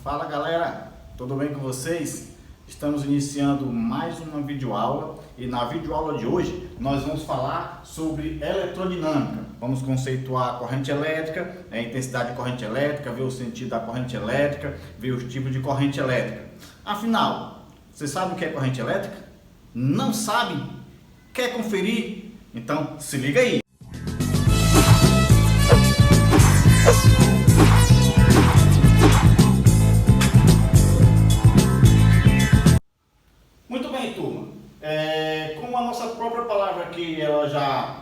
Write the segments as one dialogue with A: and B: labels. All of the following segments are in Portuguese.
A: Fala galera, tudo bem com vocês? Estamos iniciando mais uma videoaula e na videoaula de hoje nós vamos falar sobre eletrodinâmica. Vamos conceituar a corrente elétrica, a intensidade de corrente elétrica, ver o sentido da corrente elétrica, ver os tipos de corrente elétrica. Afinal, você sabe o que é corrente elétrica? Não sabe? Quer conferir? Então se liga aí! Como a nossa própria palavra aqui ela já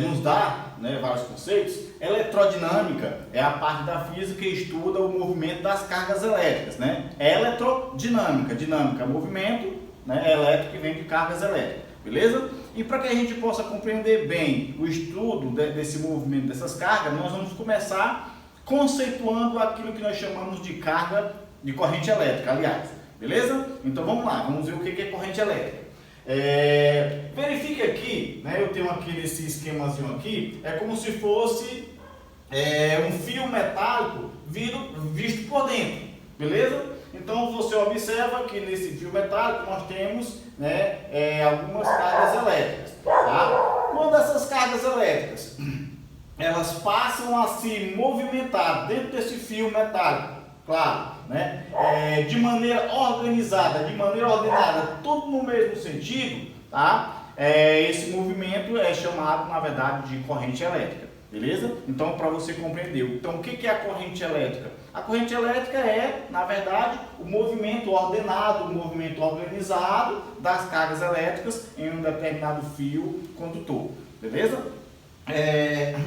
A: nos dá vários conceitos, eletrodinâmica é a parte da física que estuda o movimento das cargas elétricas. Eletrodinâmica, dinâmica é movimento, elétrico que vem de cargas elétricas, beleza? E para que a gente possa compreender bem o estudo desse movimento dessas cargas, nós vamos começar conceituando aquilo que nós chamamos de carga de corrente elétrica, aliás, beleza? Então vamos lá, vamos ver o que é corrente elétrica. Verifique aqui, eu tenho aqui nesse esquemazinho aqui, é como se fosse um fio metálico visto por dentro, beleza? Então você observa que nesse fio metálico nós temos algumas cargas elétricas, tá? Quando essas cargas elétricas elas passam a se movimentar dentro desse fio metálico, claro, de maneira organizada, de maneira ordenada, tudo no mesmo sentido, tá? Esse movimento é chamado, na verdade, de corrente elétrica, beleza? Então, para você compreender, então, o que é a corrente elétrica? A corrente elétrica é, na verdade, o movimento ordenado, o movimento organizado das cargas elétricas em um determinado fio condutor, beleza?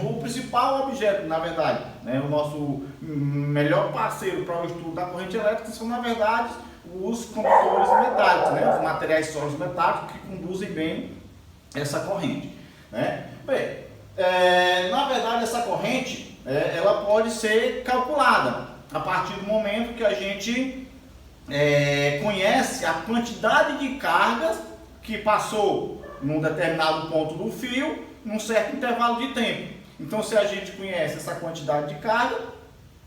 A: O principal objeto, na verdade, o nosso melhor parceiro para o estudo da corrente elétrica são, na verdade, os condutores metálicos, os materiais sólidos metálicos que conduzem bem essa corrente. Bem, na verdade, essa corrente ela pode ser calculada a partir do momento que a gente conhece a quantidade de cargas que passou num determinado ponto do fio num certo intervalo de tempo. Então, se a gente conhece essa quantidade de carga,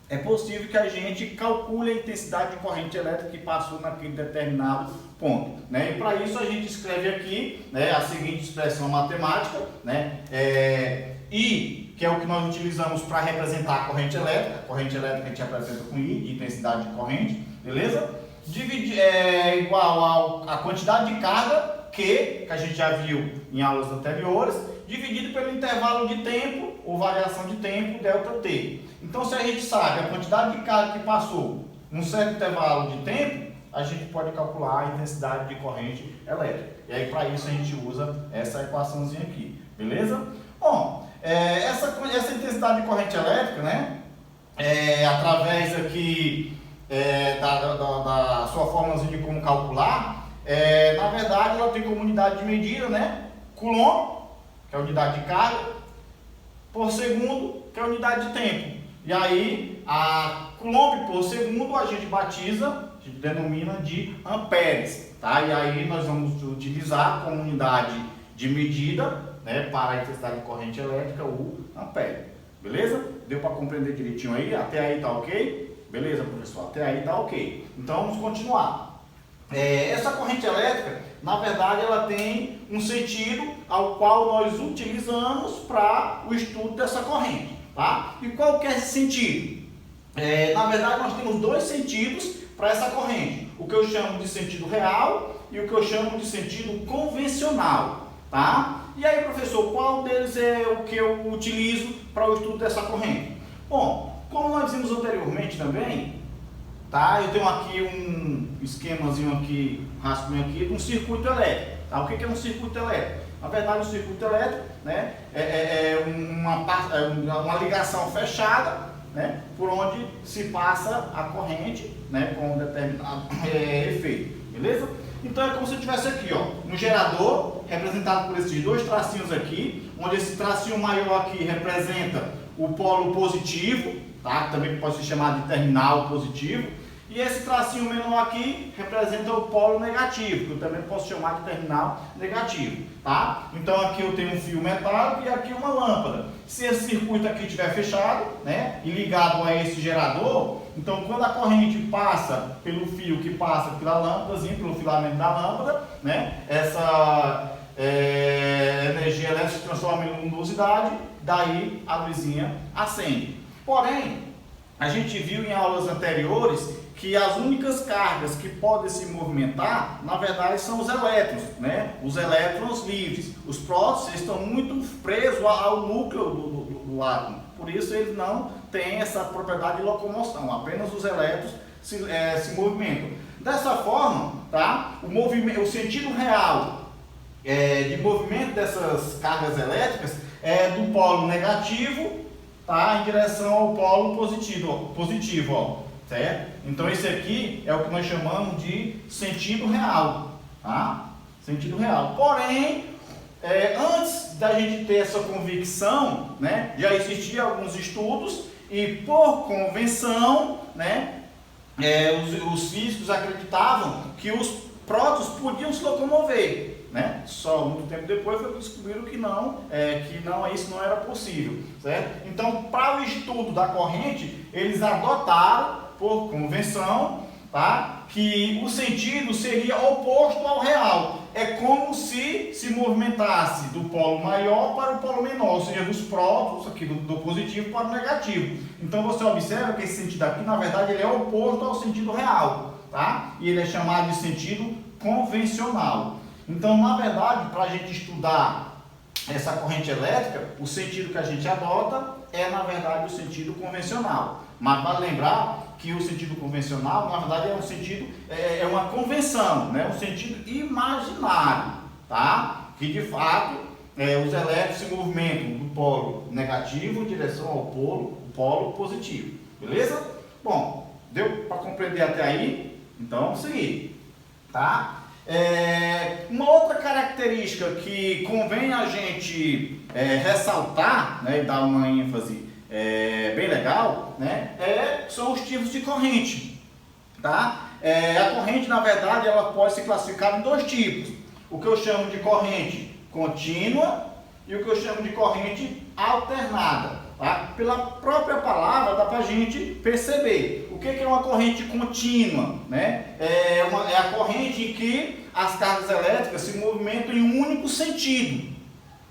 A: é possível que a gente calcule a intensidade de corrente elétrica que passou naquele determinado ponto. E para isso a gente escreve aqui a seguinte expressão matemática, I, que é o que nós utilizamos para representar a corrente elétrica. A corrente elétrica a gente representa com I, de intensidade de corrente, beleza? Igual a quantidade de carga que a gente já viu em aulas anteriores, dividido pelo intervalo de tempo, ou variação de tempo, ΔT. Então, se a gente sabe a quantidade de carga que passou num certo intervalo de tempo, a gente pode calcular a intensidade de corrente elétrica. E aí, para isso, a gente usa essa equaçãozinha aqui, beleza? Bom, essa intensidade de corrente elétrica, através aqui da sua formulazinha de como calcular, na verdade, ela tem como unidade de medida, Coulomb, que é a unidade de carga, por segundo, que é a unidade de tempo. E aí, a Coulomb por segundo a gente batiza, a gente denomina de amperes, tá? E aí nós vamos utilizar como unidade de medida, para a intensidade de corrente elétrica, o ampere. Beleza? Deu para compreender direitinho aí? Até aí tá ok? Beleza, professor? Até aí tá ok. Então vamos continuar. Essa corrente elétrica, na verdade, ela tem um sentido ao qual nós utilizamos para o estudo dessa corrente, tá? E qual que é esse sentido? Na verdade, nós temos dois sentidos para essa corrente. O que eu chamo de sentido real e o que eu chamo de sentido convencional, tá? E aí, professor, qual deles é o que eu utilizo para o estudo dessa corrente? Bom, como nós vimos anteriormente também, tá? Eu tenho aqui um esquemazinho aqui, um rascunho aqui de um circuito elétrico. Tá? O que é um circuito elétrico? Na verdade, um circuito elétrico é uma ligação fechada, por onde se passa a corrente com um determinado efeito. Beleza? Então é como se eu tivesse aqui um gerador representado por esses dois tracinhos aqui, onde esse tracinho maior aqui representa o polo positivo, tá? Também pode ser chamado de terminal positivo. E esse tracinho menor aqui representa o polo negativo, que eu também posso chamar de terminal negativo, tá? Então aqui eu tenho um fio metálico e aqui uma lâmpada. Se esse circuito aqui estiver fechado, e ligado a esse gerador, Então, quando a corrente passa pelo fio que passa pela lâmpadazinha, pelo filamento da lâmpada, né, essa energia elétrica se transforma em luminosidade, daí a luzinha acende. Porém, a gente viu em aulas anteriores que as únicas cargas que podem se movimentar, na verdade, são os elétrons, né? Os elétrons livres. Os prótons estão muito presos ao núcleo do átomo, por isso eles não têm essa propriedade de locomoção, apenas os elétrons se movimentam. Dessa forma, tá? O sentido real de movimento dessas cargas elétricas é do polo negativo, tá, em direção ao polo positivo, ó. Certo? Então esse aqui é o que nós chamamos de sentido real, tá? Sentido real. Porém, antes da gente ter essa convicção, né, já existiam alguns estudos e por convenção, né, os físicos acreditavam que os prótons podiam se locomover, né? Só muito tempo depois foi descobrido que isso não era possível, certo? Então, para o estudo da corrente, eles adotaram por convenção, tá, que o sentido seria oposto ao real. É como se movimentasse do polo maior para o polo menor, ou seja, dos prótons aqui do positivo para o negativo. Então você observa que esse sentido aqui, na verdade, ele é oposto ao sentido real, tá? E ele é chamado de sentido convencional. Então, na verdade, para a gente estudar essa corrente elétrica, o sentido que a gente adota é, na verdade, o sentido convencional. Mas vale lembrar que o sentido convencional, na verdade, é um sentido, é uma convenção, né? Um sentido imaginário, tá? Que de fato os elétrons se movimentam do polo negativo em direção ao polo positivo, beleza? Bom, deu para compreender até aí? Então vamos seguir, tá? Uma outra característica que convém a gente ressaltar, né, e dar uma ênfase bem legal, né, são os tipos de corrente, tá? A corrente, na verdade, ela pode ser classificada em dois tipos: o que eu chamo de corrente contínua e o que eu chamo de corrente alternada, tá? Pela própria palavra dá para a gente perceber o que é uma corrente contínua, né? É a corrente em que as cargas elétricas se movimentam em um único sentido,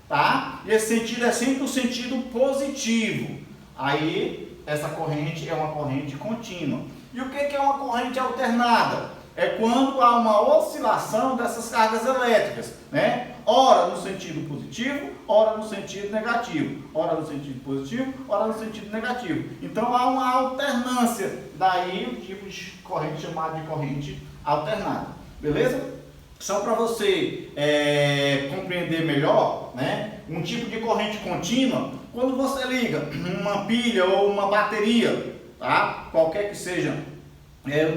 A: tá? E esse sentido é sempre o sentido positivo. Aí, essa corrente é uma corrente contínua. E o que é uma corrente alternada? É quando há uma oscilação dessas cargas elétricas, né? Ora no sentido positivo, ora no sentido negativo. Ora no sentido positivo, ora no sentido negativo. Então, há uma alternância. Daí, o tipo de corrente chamado de corrente alternada. Beleza? Só para você compreender melhor, né? Um tipo de corrente contínua, quando você liga uma pilha ou uma bateria, tá? Qualquer que seja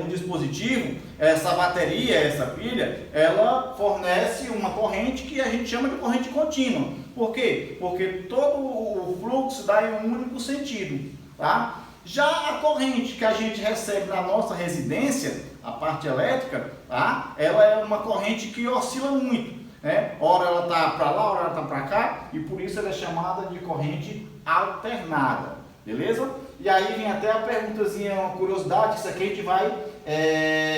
A: um dispositivo, essa bateria, essa pilha, ela fornece uma corrente que a gente chama de corrente contínua. Por quê? Porque todo o fluxo dá em um único sentido, tá? Já a corrente que a gente recebe na nossa residência, a parte elétrica, tá? Ela é uma corrente que oscila muito, né? Ora ela está para lá, ora ela está para cá, e por isso ela é chamada de corrente alternada, beleza? E aí vem até a perguntazinha, uma curiosidade, isso aqui a gente vai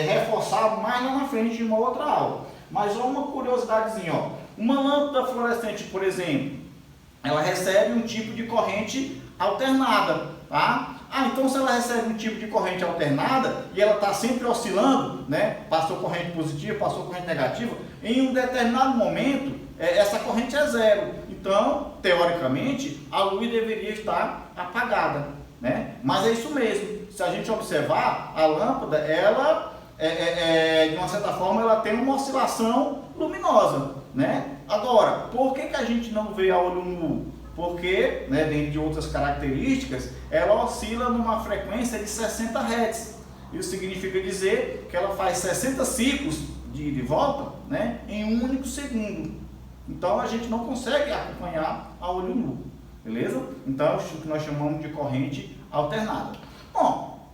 A: reforçar mais lá na frente em uma outra aula. Mas só uma curiosidadezinha, ó. Uma lâmpada fluorescente, por exemplo, ela recebe um tipo de corrente alternada, tá? Então se ela recebe um tipo de corrente alternada e ela está sempre oscilando, né? Passou corrente positiva, passou corrente negativa, em um determinado momento essa corrente é zero. Então, teoricamente, a luz deveria estar apagada, né? Mas é isso mesmo. Se a gente observar, a lâmpada, ela, de uma certa forma, ela tem uma oscilação luminosa, né? Agora, por que a gente não vê a olho nu? Porque, né, dentre de outras características, ela oscila numa frequência de 60 Hz. Isso significa dizer que ela faz 60 ciclos de ida e volta, né, em um único segundo. Então a gente não consegue acompanhar a olho nu, beleza? Então é o que nós chamamos de corrente alternada. Bom,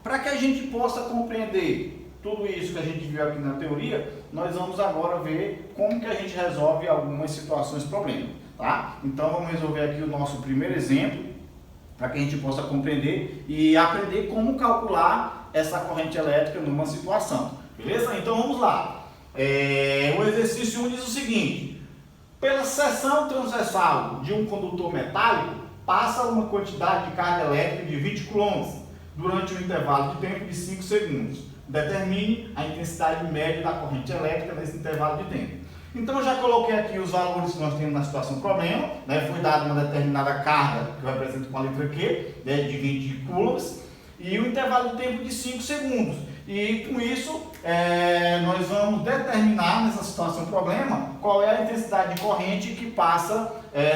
A: para que a gente possa compreender tudo isso que a gente viu aqui na teoria, nós vamos agora ver como que a gente resolve algumas situações, problemas. Tá? Então vamos resolver aqui o nosso primeiro exemplo. para que a gente possa compreender e aprender como calcular essa corrente elétrica numa situação. Beleza? Então vamos lá. O exercício 1 diz o seguinte: pela seção transversal de um condutor metálico, passa uma quantidade de carga elétrica de 20 coulomb durante um intervalo de tempo de 5 segundos. Determine a intensidade média da corrente elétrica nesse intervalo de tempo. Então eu já coloquei aqui os valores que nós temos na situação problema, né? Foi dada uma determinada carga, que eu represento com a letra Q, né? De 20 coulombs, e o intervalo de tempo de 5 segundos. E com isso, nós vamos determinar nessa situação problema qual é a intensidade de corrente que passa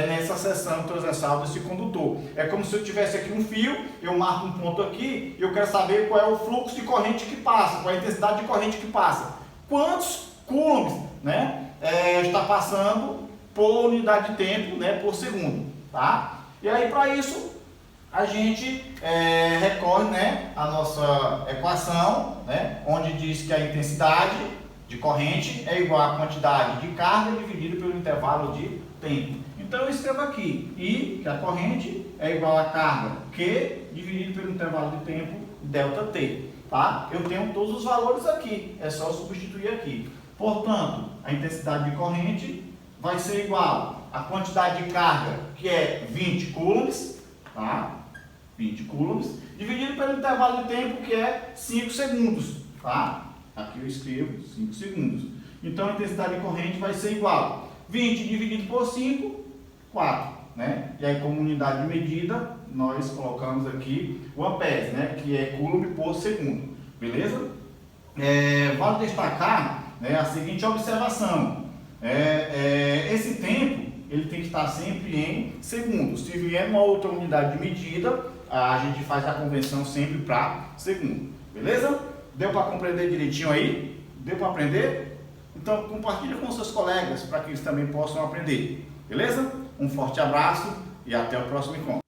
A: nessa seção transversal desse condutor. É como se eu tivesse aqui um fio, eu marco um ponto aqui e eu quero saber qual é o fluxo de corrente que passa, qual é a intensidade de corrente que passa. Quantos coulombs, né, está passando por unidade de tempo, né, por segundo. Tá? E aí, para isso, a gente recorre, né, à nossa equação, né, onde diz que a intensidade de corrente é igual à quantidade de carga dividido pelo intervalo de tempo. Então eu escrevo aqui I, que a corrente é igual à carga Q dividido pelo intervalo de tempo ΔT. Tá? Eu tenho todos os valores aqui, é só substituir aqui. Portanto, a intensidade de corrente vai ser igual à quantidade de carga, que é 20 coulombs, tá? 20 coulombs, dividido pelo intervalo de tempo, que é 5 segundos, tá? Aqui eu escrevo 5 segundos. Então a intensidade de corrente vai ser igual 20 dividido por 5, 4, né? E aí, como unidade de medida, nós colocamos aqui o amperes, né? Que é coulomb por segundo, beleza? Vale destacar, né, a seguinte observação: esse tempo ele tem que estar sempre em segundos. Se vier uma outra unidade de medida, a gente faz a conversão sempre para segundo. Beleza? Deu para compreender direitinho aí? Deu para aprender? Então compartilha com seus colegas para que eles também possam aprender. Beleza? Um forte abraço e até o próximo encontro.